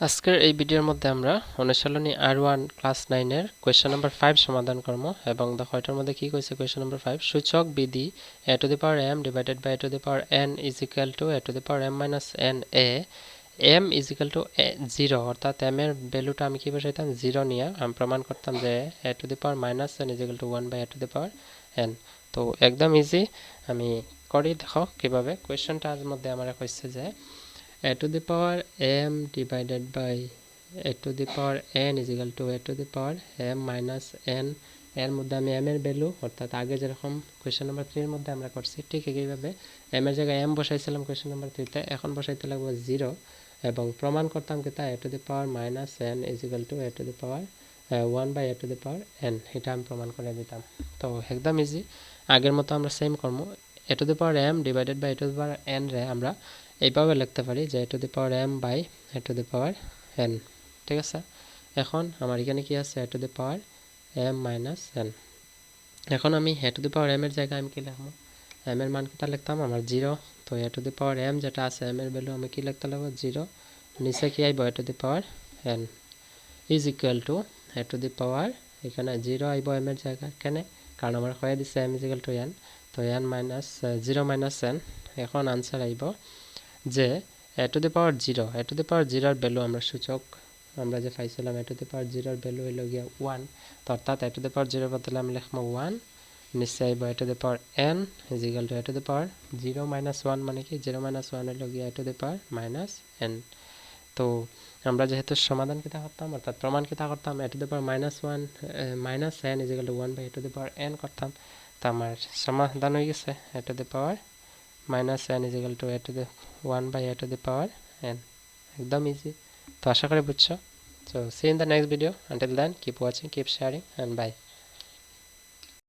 আজকের এই ভিডিওর মধ্যে আমরা অনুশীলনী R1 ক্লাস 9 এর কোয়েশ্চন নাম্বার 5 সমাধান করব এবং দেখো এটার মধ্যে কি কইছে কোয়েশ্চন নাম্বার 5 সূচক বিধি a to the power m divided by a to the power n is equal to a to the power m minus n a m is equal to 0 অর্থাৎ m এর ভ্যালুটা আমি কি বসাইতাম 0 নিয়ে আমি প্রমাণ করতাম যে a to the power minus n is equal to 1 by a to the power n তো একদম ইজি আমি করি দেখো কিভাবে কোয়েশ্চনটার মধ্যে আমরা কইছে যে a to the power m divided by a to the power n is equal to a to the power m minus n এর মধ্যে আমি m এর ভ্যালু অর্থাৎ আগে যেরকম কোশ্চেন নাম্বার 3 এর মধ্যে আমরা করছি ঠিক একইভাবে m এর জায়গায় m বসাইছিলাম কোশ্চেন নাম্বার 3 তে এখন বসাইতে লাগবে 0 এবং প্রমাণ করতাম কি তা a to the power minus n is equal to a to the power 1 by a to the power n এটা আমি প্রমাণ করে দিতাম তো একদম ইজি আগের মতো আমরা সেম করব a to the power m divided by a to the power n রে আমরা এইভাবে লিখতে পারি যে a to the power m by a to the power n ঠিক আছে এখন আমার এখানে কি আছে a to the power m minus n এখন আমি a to the power m এর জায়গায় আমি কি লিখব m এর মান কত লিখতাম আমার 0 তো a to the power m যেটা আছে m এর ভ্যালু আমি কি লিখতে লাগব 0 নিচে কি আইবো a to the power n is equal to a to the power এখানে 0 আইবো m এর জায়গায় কেন কারণ আমার কয়ে দিছে m is equal to n তো n minus 0 minus n এখন आंसर আইবো যে a to the power 0 a to the power 0 এর ভ্যালু আমরা সূচক আমরা যে পাইছিলাম a to the power 0 এর ভ্যালু হলো গিয়া 1 তো অর্থাৎ a to the power 0 এর বদলে আমি লিখব 1 নিচে আইবো a to the power n is equal to a to the power 0 minus 1 মানে কি 0 minus 1 হলো গিয়া a to the power minus n তো আমরা যেহেতু সমাধান কিতা করতাম অর্থাৎ প্রমাণ কিতা করতাম a to the power minus 1 minus n is equal to 1 by a to the power n করতাম তো আমার সমাধান হয়ে গেছে a to the power minus n is equal to a to the 1 by a to the power n একদম easy তো আশা করি বুঝছো so see you in the next video until then keep watching keep sharing and bye